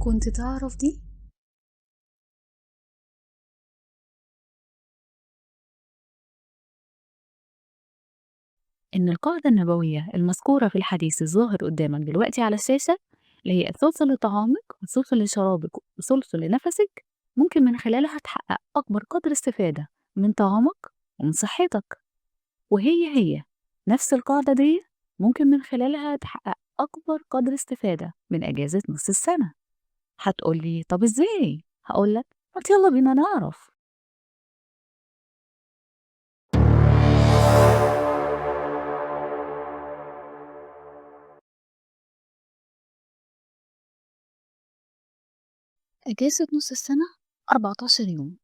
كنت تعرف دي؟ إن القاعدة النبوية المذكورة في الحديث الظاهر قدامك دلوقتي على الشاشة، اللي هي الثلث لطعامك والثلث لشرابك والثلث لنفسك، ممكن من خلالها تحقق أكبر قدر استفادة من طعامك ومن صحتك. وهي نفس القاعدة دي ممكن من خلالها تحقق أكبر قدر استفادة من أجازة نص السنة. هتقولي طب إزاي؟ هقولك قلت يلا بينا نعرف. أجازة نص السنة 14 يوم.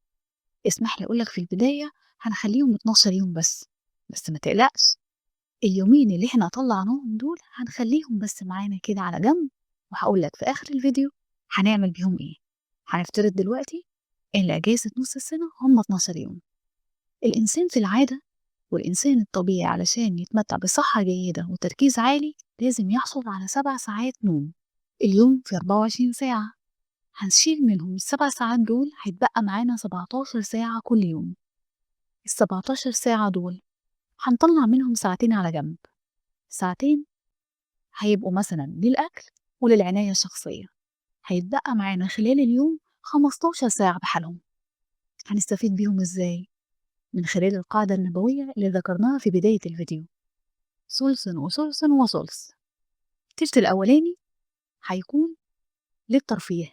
اسمح لي أقولك في البداية هنخليهم 12 يوم بس ما تقلقش، اليومين اللي احنا طلعناهم دول هنخليهم بس معانا كده على جنب، وهقولك في آخر الفيديو هنعمل بيهم ايه. هنفترض دلوقتي إن أجازة نص السنة هم 12 يوم. الإنسان في العادة والإنسان الطبيعي علشان يتمتع بصحة جيدة وتركيز عالي لازم يحصل على 7 ساعات نوم. اليوم في 24 ساعة، هنشيل منهم ال7 ساعات دول هيتبقى معانا 17 ساعة كل يوم. ال17 ساعة دول هنطلع منهم ساعتين على جنب، ساعتين هيبقوا مثلا للأكل وللعناية الشخصية. هيتبقى معانا خلال اليوم 15 ساعة بحالهم. هنستفيد بيهم ازاي؟ من خلال القاعدة النبوية اللي ذكرناها في بداية الفيديو: ثلث وثلث وثلث. التلت الأولاني هيكون للترفيه،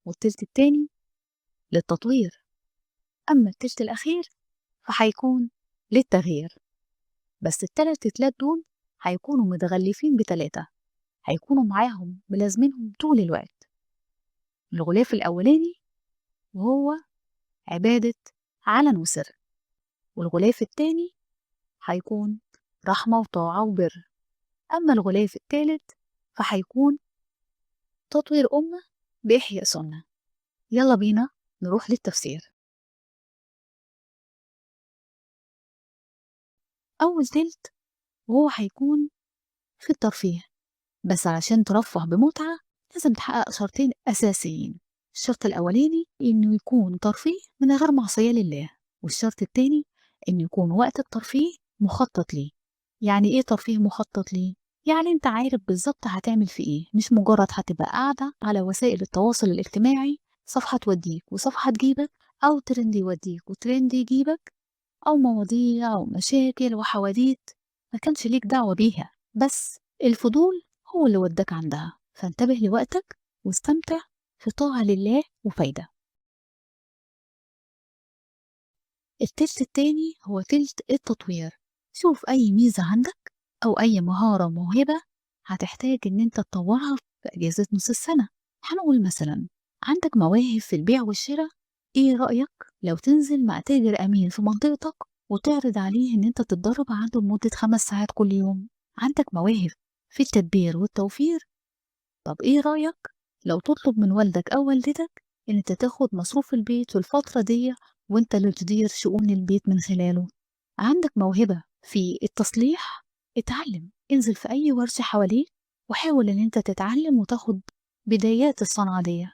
والتلت التاني للتطوير، أما التلت الأخير فهيكون للتغيير. بس التلات تلات دول هيكونوا متغلفين بتلاتة، هيكونوا معاهم ملازمينهم طول الوقت. الغلاف الأولاني وهو عبادة علن وسر، والغلاف التاني هيكون رحمة وطاعة وبر، أما الغلاف التالت فهيكون تطوير أمة بإحياء سنة. يلا بينا نروح للتفسير. أول تلت وهو هيكون في الترفيه، بس علشان ترفه بمتعة لازم تحقق شرطين أساسيين. الشرط الأولاني إنه يكون ترفيه من غير معصية لله، والشرط التاني إنه يكون وقت الترفيه مخطط ليه. يعني إيه ترفيه مخطط ليه؟ يعني أنت عارف بالظبط هتعمل في إيه، مش مجرد هتبقى قاعدة على وسائل التواصل الاجتماعي، صفحة توديك وصفحة تجيبك، أو ترند يوديك وترند يجيبك، أو مواضيع ومشاكل وحواديت ما كانش ليك دعوة بيها، بس الفضول هو اللي وداك عندها. فانتبه لوقتك واستمتع في طاعة لله وفايدة. التلت التاني هو تلت التطوير. شوف أي ميزة عندك أو أي مهارة موهبة هتحتاج إن أنت تطورها في أجازة نص السنة. هنقول مثلا عندك مواهب في البيع والشراء، إيه رأيك لو تنزل مع تاجر أمين في منطقتك وتعرض عليه إن أنت تتدرب عنده لمدة 5 ساعات كل يوم؟ عندك مواهب في التدبير والتوفير، طب إيه رأيك لو تطلب من والدك أو والدتك إن أنت تاخد مصروف البيت في الفترة دي وأنت اللي تدير شؤون البيت من خلاله؟ عندك موهبة في التصليح، اتعلم، انزل في أي ورشة حواليك وحاول إن أنت تتعلم وتاخد بدايات الصنعة دي.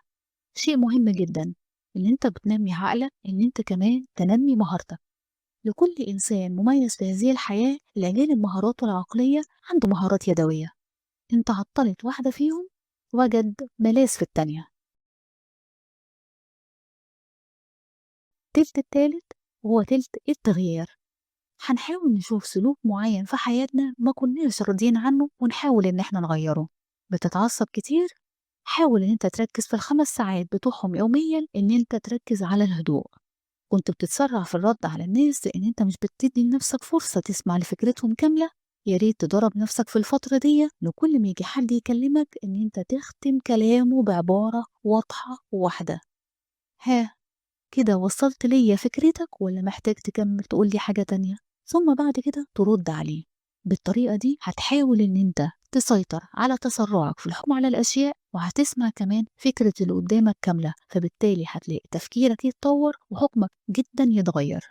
شيء مهم جدا إن أنت بتنمي عقلك، إن أنت كمان تنمي مهارتك. لكل إنسان مميز في هذه الحياة إلى جانب مهاراته العقلية عنده مهارات يدوية، انت عطلت واحدة فيهم وجد ملاذ في التانية. تلت التالت هو تلت التغيير. هنحاول نشوف سلوك معين في حياتنا ما كناش راضيين عنه ونحاول ان احنا نغيره. بتتعصب كتير، حاول ان انت تركز في ال5 ساعات بتوعهم يوميا ان انت تركز على الهدوء. كنت بتتسرع في الرد على الناس لان انت مش بتدي لنفسك فرصة تسمع لفكرتهم كاملة. يا ريت تدرب نفسك في الفترة دي لكل ما يجي حد يكلمك ان انت تختم كلامه بعبارة واضحة وواحدة. ها، كده وصلت ليا فكرتك ولا محتاج تكمل تقولي حاجة تانية؟ ثم بعد كده ترد عليه. بالطريقة دي هتحاول ان انت تسيطر على تسرعك في الحكم على الأشياء، وهتسمع كمان فكرة اللي قدامك كاملة، فبالتالي هتلاقي تفكيرك يتطور وحكمك جدا يتغير.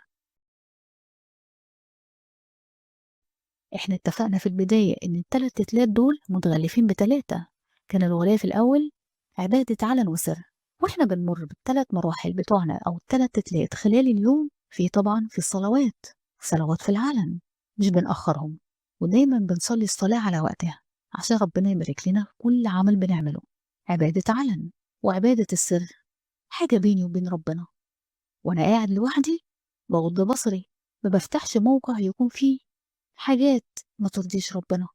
احنا اتفقنا في البداية ان التلات تلات دول متغلفين بتلاتة. كان الغلاف الأول عبادة علن وسر. واحنا بنمر بالثلاث مراحل بتوعنا أو الثلاث تتلات خلال اليوم، في طبعا في الصلوات، صلوات في العلن مش بنأخرهم، ودايما بنصلي الصلاة على وقتها عشان ربنا يبارك لنا في كل عمل بنعمله. عبادة علن وعبادة السر، حاجة بيني وبين ربنا، وأنا قاعد لوحدي بغض بصري، ما بفتحش موقع يكون فيه حاجات ما ترضيش ربنا،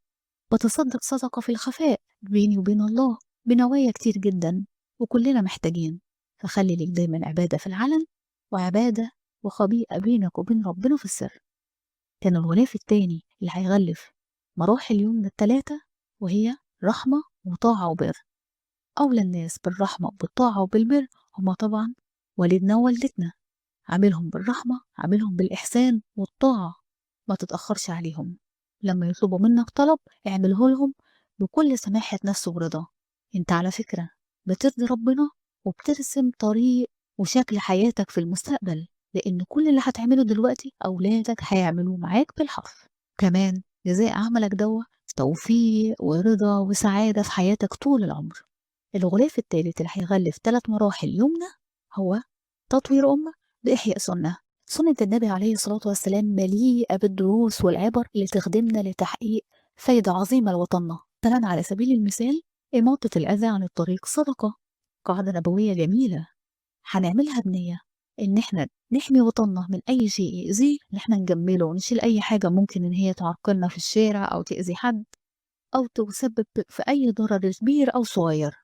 بتصدق صدقة في الخفاء بيني وبين الله بنوايا كتير جدا، وكلنا محتاجين. فخلي لك دايما عبادة في العلن، وعبادة وخبيئة بينك وبين ربنا في السر. كان الغلاف التاني اللي هيغلف مراحل يومنا التلاتة، وهي رحمة وطاعة وبر. أولى الناس بالرحمة وبالطاعة وبالبر هما طبعا والدنا ووالدتنا، عاملهم بالرحمة، عاملهم بالإحسان والطاعة، ما تتأخرش عليهم. لما يطلبوا منك طلب اعمله لهم بكل سماحة نفس ورضا. انت على فكرة بترضي ربنا وبترسم طريق وشكل حياتك في المستقبل، لأن كل اللي هتعمله دلوقتي أولادك هيعملوه معاك بالحرف. كمان جزاء عملك دوا توفيق ورضا وسعادة في حياتك طول العمر. الغلاف التالت اللي هيغلف 3 مراحل يومنا هو تطوير أمة بإحياء سنة. سنة النبي عليه الصلاة والسلام مليئة بالدروس والعبر اللي تخدمنا لتحقيق فايدة عظيمة لوطننا. مثلا على سبيل المثال إماطة الأذى عن الطريق صدقة، قاعدة نبوية جميلة هنعملها بنية إن إحنا نحمي وطننا من أي شيء يأذيه، إن إحنا نجمله ونشيل أي حاجة ممكن إن هي تعرقلنا في الشارع أو تأذي حد أو تسبب في أي ضرر كبير أو صغير.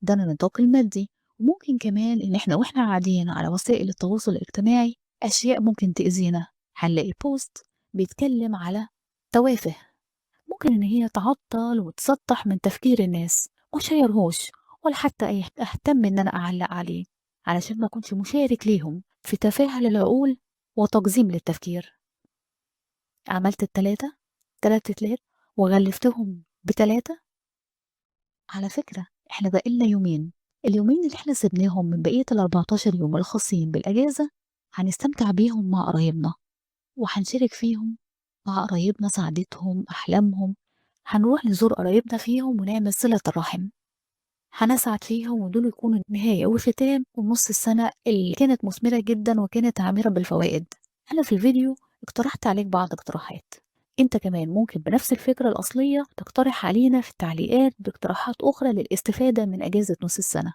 ده النطاق المادي. وممكن كمان إن إحنا وإحنا قاعدين على وسائل التواصل الاجتماعي أشياء ممكن تأذينا، هنلاقي بوست بيتكلم على توافه ممكن إن هي تعطل وتسطح من تفكير الناس، ومشيرهوش ولا حتى أهتم إن أنا أعلق عليه علشان ما أكونش مشارك ليهم في تفاهل العقول وتقزيم للتفكير. عملت تلات تلات وغلفتهم ب3. على فكرة احنا بقالنا يومين، اليومين اللي احنا سبناهم من بقية ال14 يوم الخاصين بالأجازة هنستمتع بيهم مع قرايبنا، وهنشارك فيهم مع قرايبنا سعادتهم أحلامهم، هنروح نزور قرايبنا فيهم ونعمل صلة الرحم، هنسعد فيهم، ودول يكونوا النهاية والختام ونص السنة اللي كانت مثمرة جدا وكانت عامرة بالفوائد. أنا في الفيديو اقترحت عليك بعض اقتراحات، انت كمان ممكن بنفس الفكرة الأصلية تقترح علينا في التعليقات باقتراحات أخرى للاستفادة من أجازة نص السنة.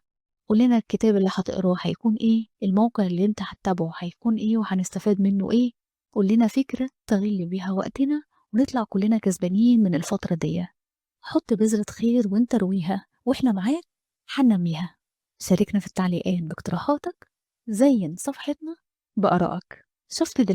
قولنا الكتاب اللي هتقراه هيكون ايه، الموقع اللي انت هتتابعه هيكون ايه وهنستفاد منه ايه. قولنا فكرة تغلي بيها وقتنا ونطلع كلنا كسبانين من الفترة دي. حط بذرة خير وانت رويها واحنا معاك هننميها. شاركنا في التعليقات باقتراحاتك، زين صفحتنا بآرائك. شفت دلوقتي